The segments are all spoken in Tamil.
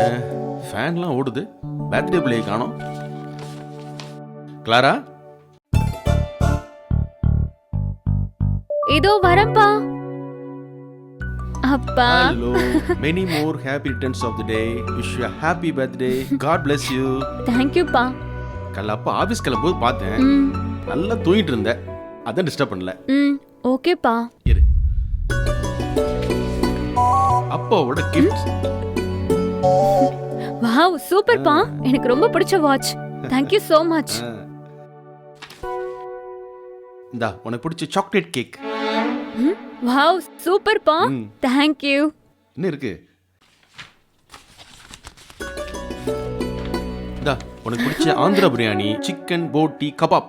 என்ன ஃபேன்லாம் ஓடுது, பர்த்டே பிள்ளையை காணோம். கிளாரா, இதோ வரேன்ப்பா. அப்பா, hello, many more happy returns of the day. Wish you a happy birthday. God bless you. தேங்க்யூப்பா. கல்ல அப்பா ஆபீஸ் கிளம்பும்போது பார்த்தேன், நல்லா தூங்கிட்டு இருந்த, அதான் டிஸ்டர்ப் பண்ணல. ஓகேப்பா. இரு, அப்பாவோட கிஃப்ட். வாவ், சூப்பர்ப்பா. எனக்கு ரொம்ப பிடிச்ச வாட்ச். Thank you so much. இந்தா உனக்கு பிடிச்ச சாக்லேட் கேக். வாவ், சூப்பர்ப்பா. தேங்க்யூ. என்ன இருக்கு? இந்தா உனக்கு பிடிச்ச Andhra biryani, chicken boti kebab.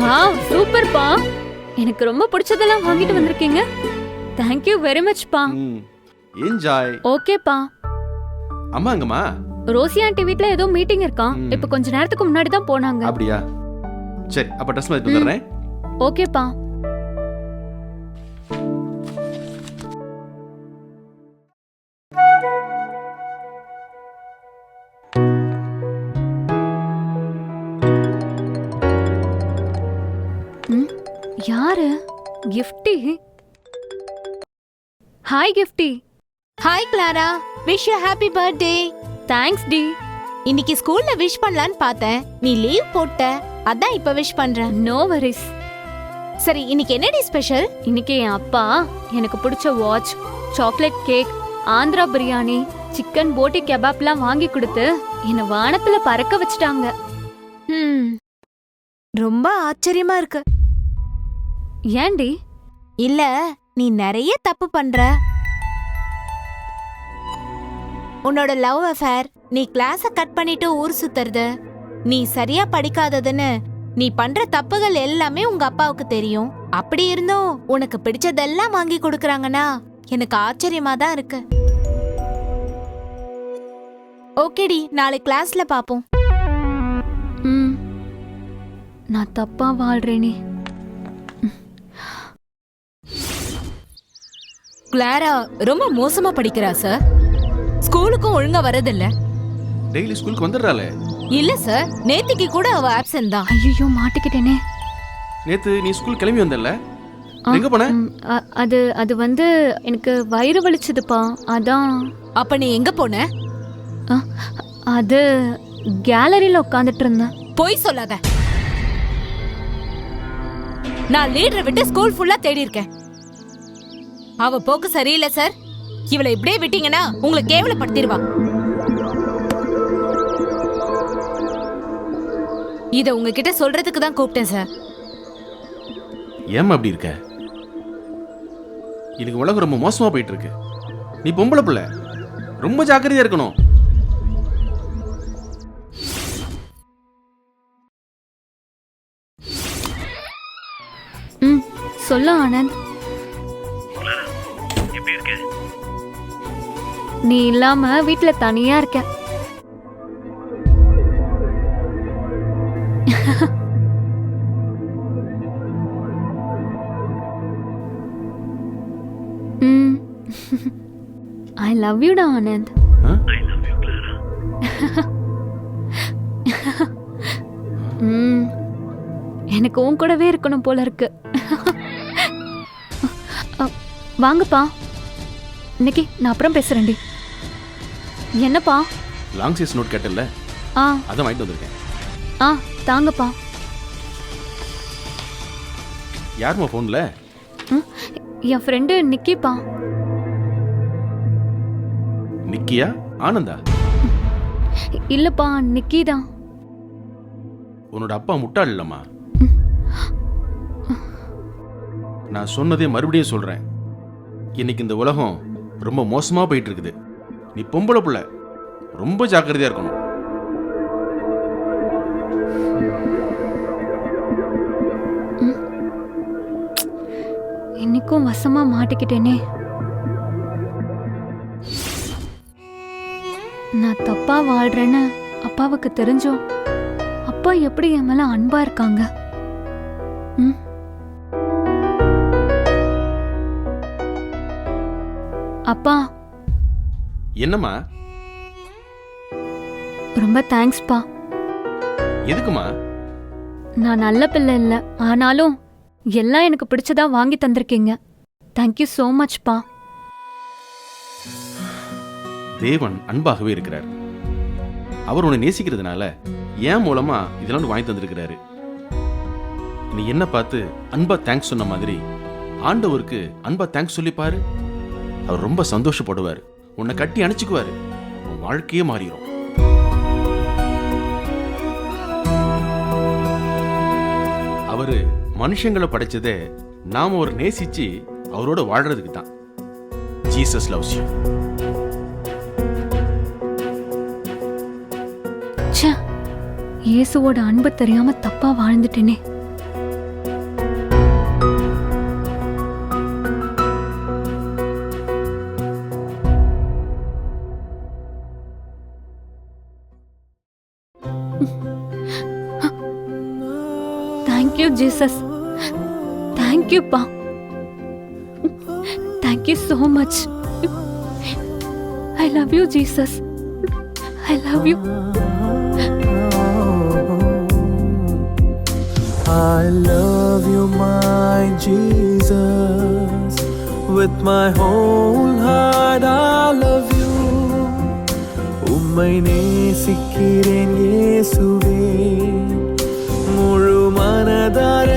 Wow, சூப்பர்ப்பா. எனக்கு ரொம்ப பிடிச்சதெல்லாம் வாங்கிட்டு வந்திருக்கீங்க. தேங்க்யூ வெரி மச்ப்பா. என்ஜாய். ஓகேப்பா. அம்மா எங்கம்மா? ரோசி ஆண்டி வீட்ல ஏதோ மீட்டிங் இருக்கான். இப்ப கொஞ்ச நேரத்துக்கு முன்னாடி தான் போனாங்க. அப்படியா? சரி, அப்ப ட்ரெஸ் மாத்திட்டு வந்துறேன். ஓகேப்பா. யாரு? Gifty. Hi Gifty. Hi Clara, wish you happy birthday. Thanks டி. இன்னைக்கு ஸ்கூல்ல விஷ் பண்ணலான்னு பார்த்தேன், நீ லீவ் போட்ட, அதான் இப்ப விஷ் பண்றேன். No worries. சரி, இன்னைக்கு என்னடி ஸ்பெஷல்? இன்னைக்கு என் அப்பா எனக்கு பிடிச்ச watch, chocolate cake, Andhra biryani, chicken boti கபாப்லாம் வாங்கி கொடுத்து என்னை வானத்துல பறக்க வச்சுட்டாங்க. ரொம்ப ஆச்சரியமா இருக்கு. ஏண்டி? இல்ல, நீ நிறைய தப்பு பண்ற. உன்னோட லவ் அஃபேர், நீ கிளாஸ கட் பண்ணிட்டு ஊர் சுத்துறது, நீ சரியா படிக்காததுன்னு நீ பண்ற தப்புகள் எல்லாமே உங்க அப்பாவுக்கு தெரியும். அப்படி இருந்தும் உனக்கு பிடிச்சதெல்லாம் வாங்கி கொடுக்கறாங்கன்னா எனக்கு ஆச்சரியமா தான் இருக்கு. ஓகேடி, நாளை கிளாஸ்ல பாப்போம். நான் தப்பா வாழ்றேனே. கிளாரா ரொம்ப மோசமா படிக்கிறா சார். ஸ்கூலுக்கும் ஒழுங்கா வரதில்ல. டெய்லி ஸ்கூலுக்கு வந்துடுறாளே. இல்ல சார், நேத்திக்கு கூட அவ ஆப்சென்ட் தான். ஐயோ, மாட்டிக்கிட்டேனே. நேத்து நீ ஸ்கூல் கிளம்பி வந்தல்ல, எங்க போன? அது வந்து எனக்கு வயிறு வலிச்சதுப்பா, அதான். அப்ப நீ எங்க போன? அது கேலரியில உட்காந்துட்டு இருந்தேன். போய் சொல்லாத. நான் லீடரை விட்டு ஸ்கூல் ஃபுல்லா தேடி இருக்கேன். அவ போக்கு சரியில்லை சார். இவளை இப்படியே விட்டீங்கன்னா உங்களை கேவலப்படுத்திடுவா. இத உங்ககிட்ட சொல்றதுக்கு தான் கூப்பிட்டேன் சார். ஏம்மா அப்படி இருக்க? இன்னைக்கு உலகம் ரொம்ப மோசமா போயிட்டு இருக்கு. நீ பொம்பளை பிள்ளை, ரொம்ப ஜாக்கிரதையா இருக்கணும். சொல்ல ஆனந்த். நீ இல்லாம வீட்ல தனியா இருக்க. I love you டா Anand. I love you Clara. எனக்கு உன் கூடவே இருக்கணும் போல இருக்கு. வாங்கப்பா. இன்னைக்கு நான் அப்புறம் பேசுறேன்டி. என்னப்பா? லாங் சைஸ் நோட் கேட்டல்ல, அதான் வாங்கிட்டு வந்திருக்கேன். தாங்கப்பா. யாருமா போன்ல? என் ஃப்ரெண்டு நிக்கிப்பா. நிக்கியா? ஆனந்தா? இல்லப்பா, நிக்கி தான். உன்னோட அப்பா முட்டாள் இல்லம்மா. நான் சொன்னதே மறுபடியும் சொல்றேன். இன்னைக்கு இந்த உலகம் ரொம்ப மோசமா போயிட்டு இருக்குது. நீ பொம்பளை பிள்ளை, ரொம்ப ஜாக்கிரதையா இருக்கணும். இன்னைக்கும் வசமா மாட்டிக்கிட்டேனே. நான் தப்பா வாழ்றேன்னு அப்பாவுக்கு தெரிஞ்சோம். அப்பா எப்படி என் மேல அன்பா இருக்காங்க. அப்பா. என்னம்மா? ரொம்ப தேங்க்ஸ்ப்பா. எதுக்குமா? நான் நல்ல பிள்ளை இல்ல, ஆனாலும் எல்லாம் எனக்கு பிடிச்சதா வாங்கி தந்திருக்கீங்க. Thank you so மச்ப்பா. தேவன் அன்பாகவே இருக்கிறார். அவர் உன்னை நேசிக்கிறதுனால ஏன் மூலமா இதெல்லாம் வாங்கி தந்திருக்கிறாரு. நீ என்ன பார்த்து அன்பா தேங்க்ஸ் சொன்ன மாதிரி ஆண்டவருக்கு அன்பா தேங்க்ஸ் சொல்லி பாரு. அவர் ரொம்ப சந்தோஷப்படுவார், உன்னை கட்டி அணைச்சுக்குவாரு, உன் வாழ்க்கையே மாறிடும். அவரு மனுஷங்களை படைச்சதே நாம ஒரு நேசிச்சு அவரோட வாழ்றதுக்கு தான். Jesus loves you. ச்சே, இயேசுவோட அன்பு தெரியாம தப்பா வாழ்ந்துட்டேனே. Thank you Jesus. தேங்க்யூப்பா. Thank you so much. I love you Jesus. I love you. I love you, my Jesus. With my whole heart, I love you. உம்மை நேசிக்கிறேன் இயேசுவே, முழு மனதார